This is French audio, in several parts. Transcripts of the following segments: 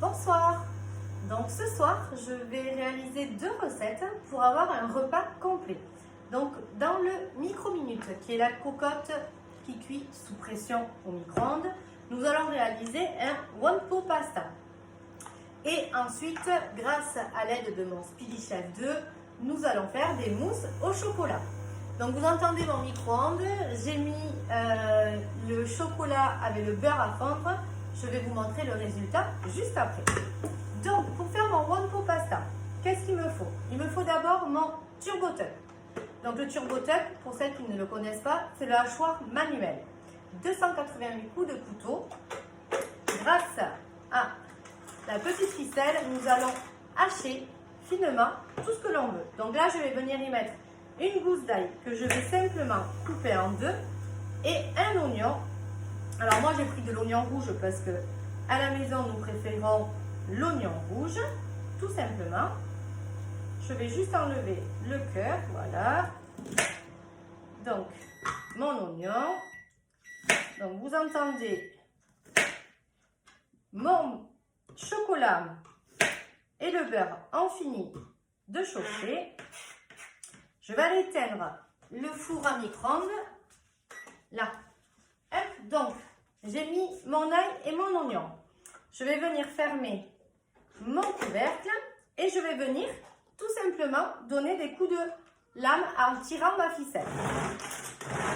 Bonsoir. Donc ce soir, je vais réaliser 2 recettes pour avoir un repas complet. Donc dans le micro-minute, qui est la cocotte qui cuit sous pression au micro-ondes, nous allons réaliser un one-pot pasta. Et ensuite, grâce à l'aide de mon Speedy Chef 2, nous allons faire des mousses au chocolat. Donc vous entendez mon micro-ondes, j'ai mis le chocolat avec le beurre à fondre. Je vais vous montrer le résultat juste après. Donc pour faire mon one pot pasta, qu'est-ce qu'il me faut? Il me faut d'abord mon turbo tuck. Donc le turbo tuck, pour celles qui ne le connaissent pas, c'est le hachoir manuel. 288 coups de couteau. Grâce à la petite ficelle, nous allons hacher finement tout ce que l'on veut. Donc là, je vais venir y mettre une gousse d'ail que je vais simplement couper en deux et un oignon. Alors moi, j'ai pris de l'oignon rouge parce que à la maison, nous préférons l'oignon rouge, tout simplement. Je vais juste enlever le cœur, voilà. Donc, mon oignon. Donc, vous entendez mon chocolat et le beurre ont fini de chauffer. Je vais aller éteindre le four à micro-ondes. Là. Hop, donc, j'ai mis mon ail et mon oignon. Je vais venir fermer mon couvercle et je vais venir tout simplement donner des coups de lame en tirant ma ficelle.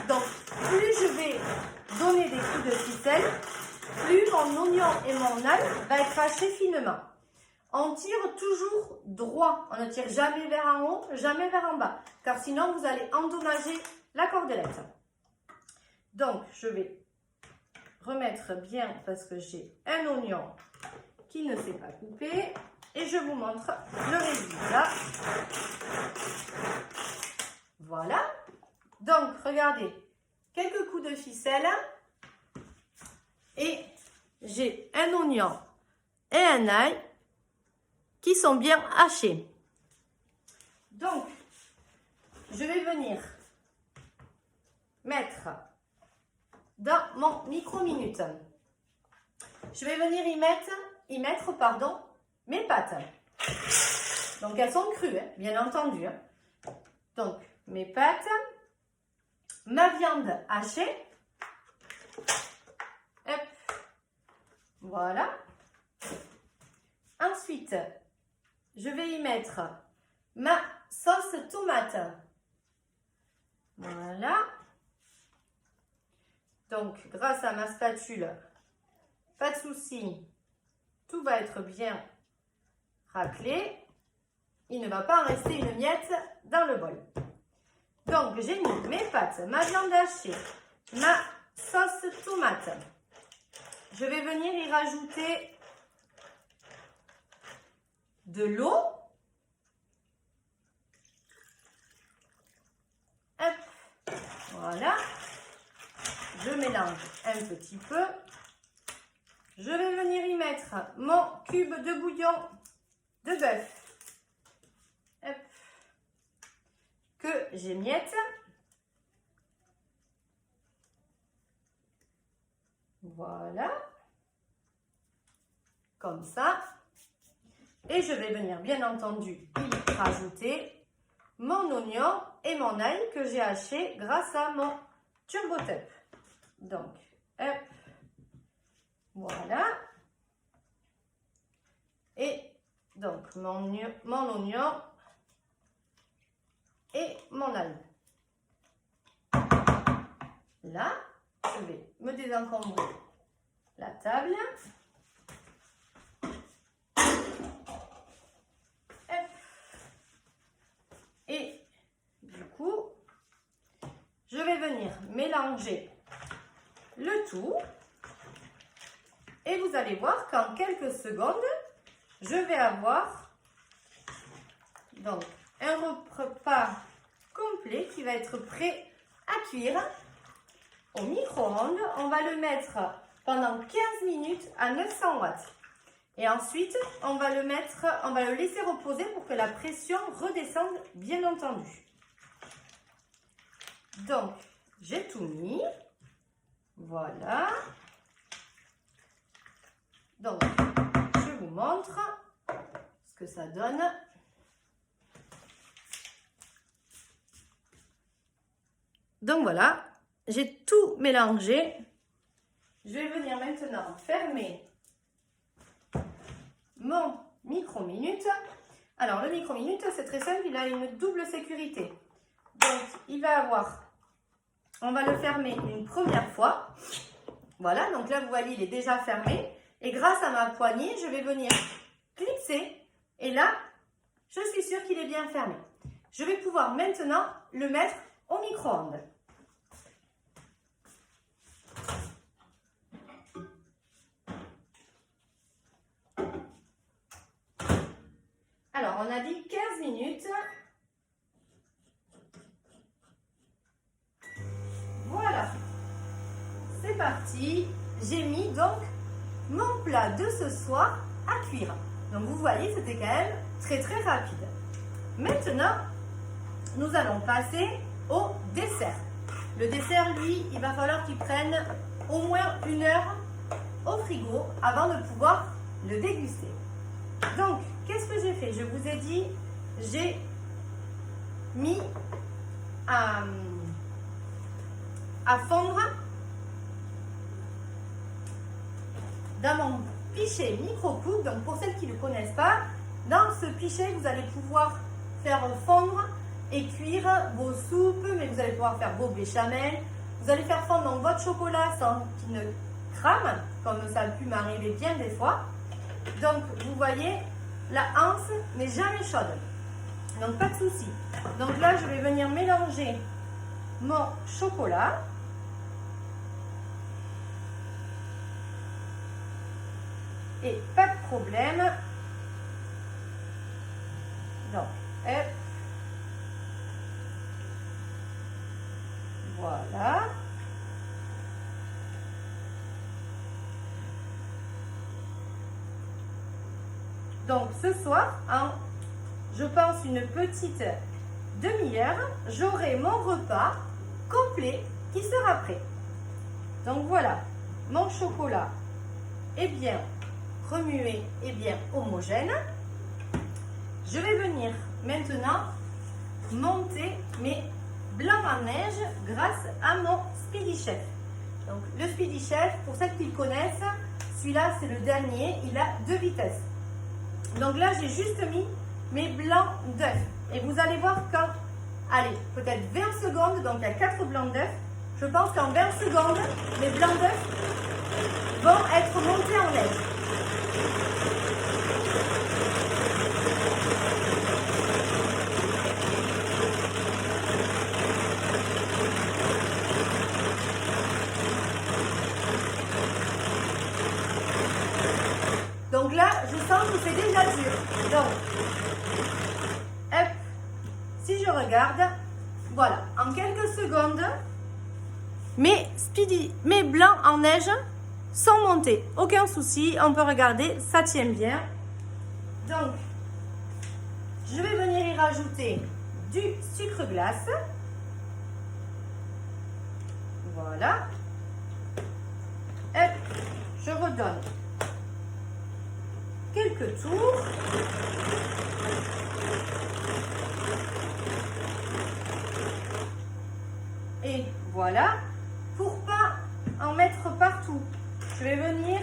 Donc, plus je vais donner des coups de ficelle, plus mon oignon et mon ail va être haché finement. On tire toujours droit, on ne tire jamais vers en haut, jamais vers en bas, car sinon vous allez endommager la cordelette. Donc, je vais remettre bien parce que j'ai un oignon qui ne s'est pas coupé et je vous montre le résultat. Voilà. Donc, regardez, quelques coups de ficelle et j'ai un oignon et un ail qui sont bien hachés. Donc, je vais venir mettre dans mon micro-minute. Je vais venir y mettre mes pâtes. Donc, elles sont crues, hein, bien entendu. Hein. Donc, mes pâtes, ma viande hachée. Hop. Voilà. Ensuite, je vais y mettre ma sauce tomate. Voilà. Donc, grâce à ma spatule, pas de souci, tout va être bien raclé. Il ne va pas en rester une miette dans le bol. Donc, j'ai mis mes pâtes, ma viande hachée, ma sauce tomate. Je vais venir y rajouter de l'eau. Hop, voilà. Je mélange un petit peu. Je vais venir y mettre mon cube de bouillon de bœuf. Hop. Que j'émiette. Voilà. Comme ça. Et je vais venir, bien entendu, y rajouter mon oignon et mon ail que j'ai haché grâce à mon turbo tuck. Donc, hop, voilà. Et donc, mon oignon et mon ail. Là, je vais me désencombrer la table. Hop. Et du coup, je vais venir mélanger le tout et vous allez voir qu'en quelques secondes, je vais avoir donc un repas complet qui va être prêt à cuire au micro-ondes. On va le mettre pendant 15 minutes à 900 watts. Et ensuite, on va le laisser reposer pour que la pression redescende, bien entendu. Donc, j'ai tout mis. Voilà. Donc, je vous montre ce que ça donne. Donc voilà, j'ai tout mélangé. Je vais venir maintenant fermer mon micro-minute. Alors le micro-minute, c'est très simple, il a une double sécurité. Donc il va avoir, on va le fermer une première fois. Voilà, donc là vous voyez, il est déjà fermé. Et grâce à ma poignée, je vais venir clipser. Et là, je suis sûre qu'il est bien fermé. Je vais pouvoir maintenant le mettre au micro-ondes. Alors, on a dit 15 minutes. Voilà. C'est parti. J'ai mis donc mon plat de ce soir à cuire. Donc, vous voyez, c'était quand même très, très rapide. Maintenant, nous allons passer au dessert. Le dessert, lui, il va falloir qu'il prenne au moins 1 heure au frigo avant de pouvoir le déguster. Donc, qu'est-ce que j'ai fait? Je vous ai dit, j'ai mis à fondre dans mon pichet micro-coupe. Donc, pour celles qui ne le connaissent pas, dans ce pichet, vous allez pouvoir faire fondre et cuire vos soupes, mais vous allez pouvoir faire vos béchamels. Vous allez faire fondre donc votre chocolat sans qu'il ne crame, comme ça a pu m'arriver bien des fois. Donc, vous voyez, la anse n'est jamais chaude. Donc, pas de souci. Donc là, je vais venir mélanger mon chocolat. Et pas de problème. Donc, hop. Voilà. Donc, ce soir, en, je pense, une petite demi-heure, j'aurai mon repas complet qui sera prêt. Donc, voilà, mon chocolat est bien remué et bien homogène. Je vais venir maintenant monter mes blancs en neige grâce à mon Speedy Chef. Donc, le Speedy Chef, pour celles qui le connaissent, celui-là, c'est le dernier, il a 2 vitesses. Donc là, j'ai juste mis mes blancs d'œufs. Et vous allez voir quand, allez, peut-être 20 secondes, donc il y a 4 blancs d'œufs. Je pense qu'en 20 secondes, les blancs d'œufs vont être montés en neige. Donc là, je sens que c'est déjà dur. Donc, hop, si je regarde, voilà, en quelques secondes, mes blancs en neige sont montés. Aucun souci, on peut regarder, ça tient bien. Donc, je vais venir y rajouter du sucre glace. Voilà. Hop, je redonne quelques tours. Et voilà. Pour pas en mettre partout, je vais venir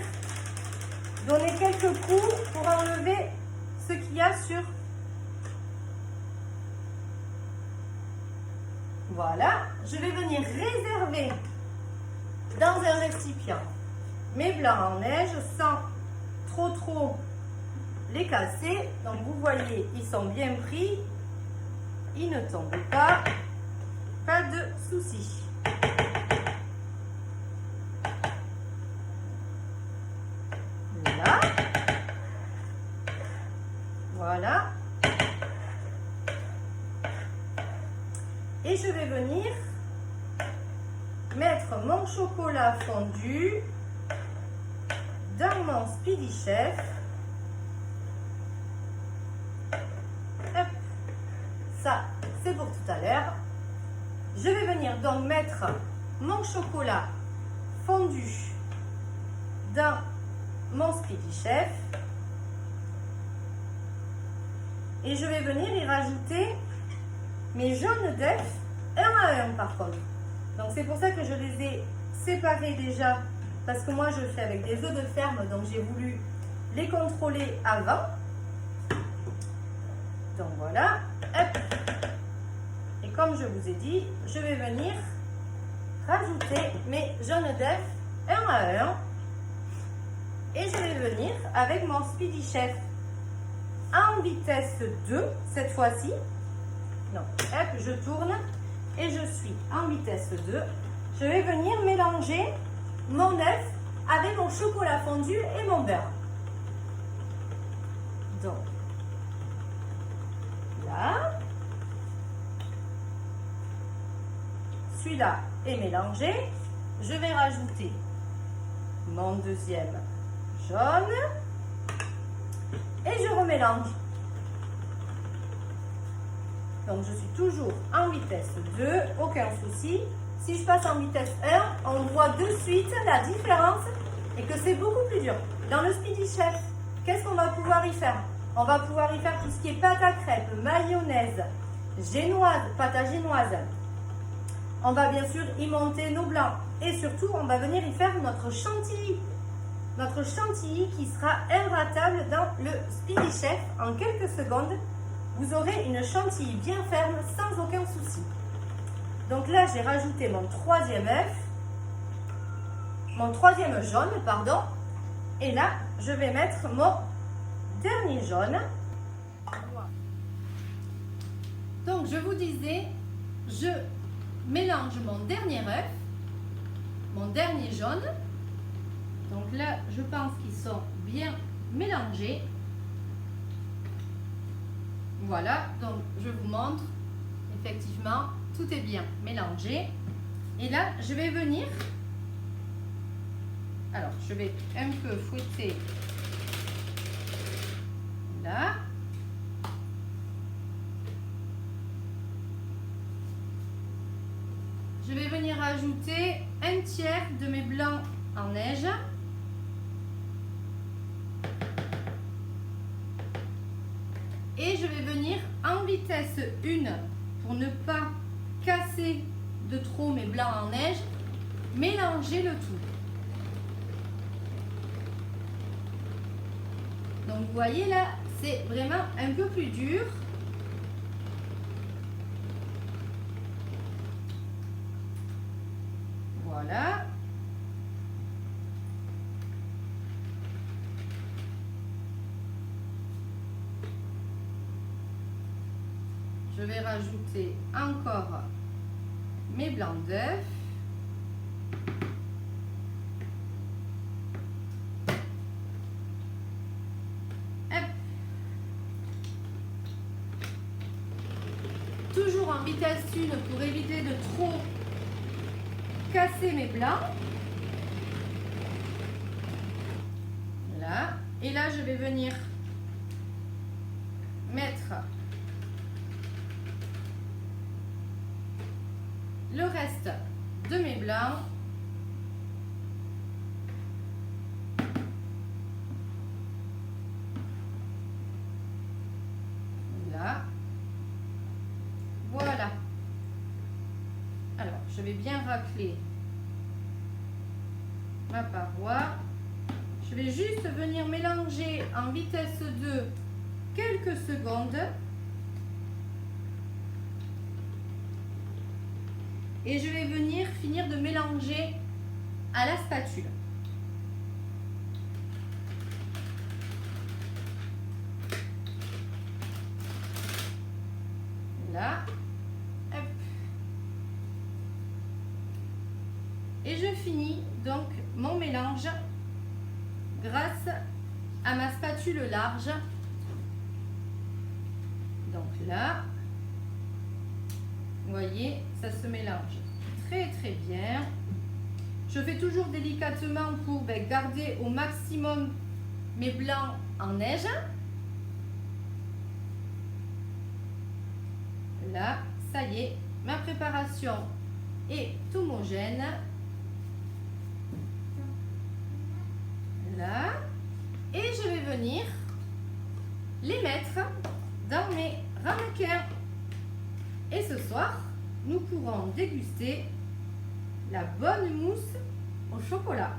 donner quelques coups pour enlever ce qu'il y a sur. Voilà. Je vais venir réserver dans un récipient mes blancs en neige sans trop les casser. Donc vous voyez, ils sont bien pris, ils ne tombent pas de souci. Là, voilà, et je vais venir mettre mon chocolat fondu dans mon Speedy Chef. Hop. Ça, c'est pour tout à l'heure. Je vais venir donc mettre mon chocolat fondu dans mon Speedy Chef. Et je vais venir y rajouter mes jaunes d'œufs, un à un par contre. Donc c'est pour ça que je les ai séparés déjà, parce que moi je fais avec des œufs de ferme, donc j'ai voulu les contrôler avant. Donc voilà, hop. Et comme je vous ai dit, je vais venir rajouter mes jaunes d'œufs un à un. Et je vais venir avec mon Speedy Chef en vitesse 2 cette fois-ci. Donc, hop, je tourne et je suis en vitesse 2. Je vais venir mélanger mon œuf avec mon chocolat fondu et mon beurre. Donc, là. Celui-là est mélangé. Je vais rajouter mon deuxième jaune et je remélange. Donc je suis toujours en vitesse 2, aucun souci. Si je passe en vitesse 1, on voit de suite la différence et que c'est beaucoup plus dur. Dans le Speedy Chef, qu'est-ce qu'on va pouvoir y faire? On va pouvoir y faire tout ce qui est pâte à crêpes, mayonnaise, génoise, pâte à génoise. On va bien sûr y monter nos blancs et surtout on va venir y faire notre chantilly. Notre chantilly qui sera inratable dans le Speedy Chef. En quelques secondes, vous aurez une chantilly bien ferme sans aucun souci. Donc là, j'ai rajouté mon troisième œuf, mon troisième jaune, pardon. Et là, je vais mettre mon dernier jaune. Donc, je vous disais, je mélange mon dernier œuf, mon dernier jaune. Donc là, je pense qu'ils sont bien mélangés. Voilà, donc je vous montre, effectivement, tout est bien mélangé. Et là, je vais venir, alors je vais un peu fouetter là. Je vais venir ajouter un tiers de mes blancs en neige. Et je vais venir en vitesse 1 pour ne pas casser de trop mes blancs en neige, mélanger le tout. Donc vous voyez là, c'est vraiment un peu plus dur. Voilà. Je vais rajouter encore mes blancs d'œufs. Toujours en vitesse 1 pour éviter de trop casser mes blancs. Là. Et là, je vais venir mettre le reste de mes blancs. Là. Voilà. Alors, je vais bien racler ma paroi. Je vais juste venir mélanger en vitesse 2 quelques secondes. Et je vais venir finir de mélanger à la spatule. Là. Hop. Et je finis donc mon mélange grâce à ma spatule large. Donc là, vous voyez, ça se mélange très très bien. Je fais toujours délicatement pour garder au maximum mes blancs en neige. Là, ça y est, ma préparation est homogène. Là, et je vais venir les mettre dans mes ramequins. Et ce soir, nous pourrons déguster la bonne mousse au chocolat.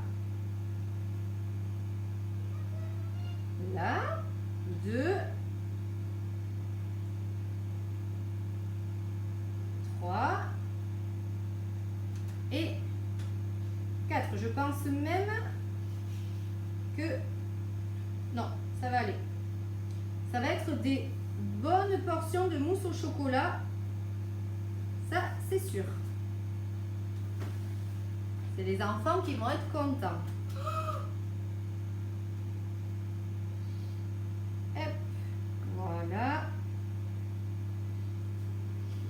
Là, 2, 3 et 4. Je pense même que... Non, ça va aller. Ça va être des bonnes portions de mousse au chocolat. Ça, c'est sûr. C'est les enfants qui vont être contents. Hop, voilà.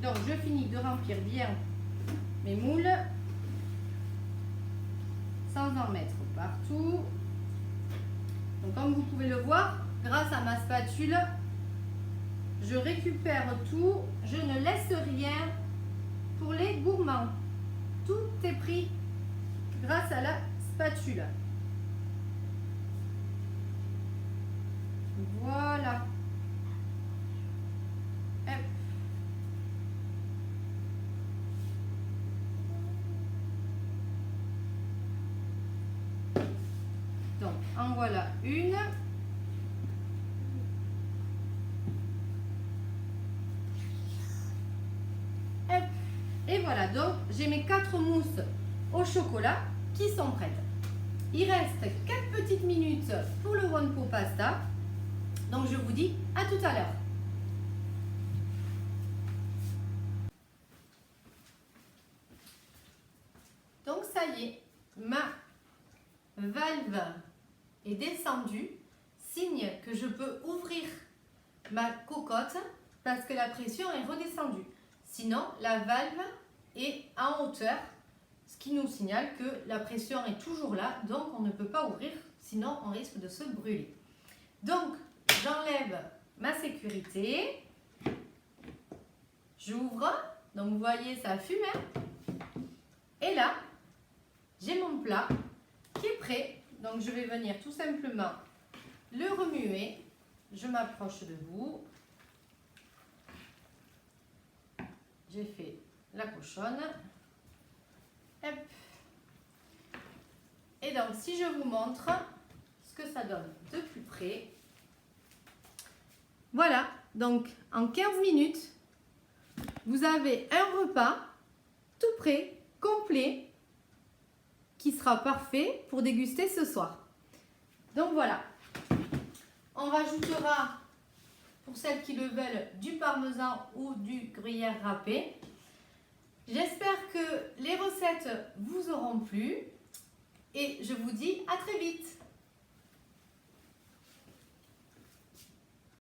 Donc, je finis de remplir bien mes moules sans en mettre partout. Donc, comme vous pouvez le voir, grâce à ma spatule, je récupère tout. Je ne laisse rien pour les gourmands. Tout est pris grâce à la spatule. Voilà. Hop. Donc, en voilà une. Hop. Et voilà, donc j'ai mes 4 mousses au chocolat qui sont prêtes. Il reste 4 petites minutes pour le one pot pasta. Donc je vous dis à tout à l'heure. Donc ça y est, ma valve est descendue, signe que je peux ouvrir ma cocotte parce que la pression est redescendue. Sinon, la valve est en hauteur, ce qui nous signale que la pression est toujours là, donc on ne peut pas ouvrir, sinon on risque de se brûler. Donc, j'enlève ma sécurité, j'ouvre, donc vous voyez ça fume, et là, j'ai mon plat qui est prêt, donc je vais venir tout simplement le remuer, je m'approche de vous, j'ai fait la cochonne, hop. Et donc si je vous montre ce que ça donne de plus près, voilà, donc en 15 minutes, vous avez un repas tout prêt, complet, qui sera parfait pour déguster ce soir. Donc voilà, on rajoutera, pour celles qui le veulent, du parmesan ou du gruyère râpé. J'espère que les recettes vous auront plu et je vous dis à très vite.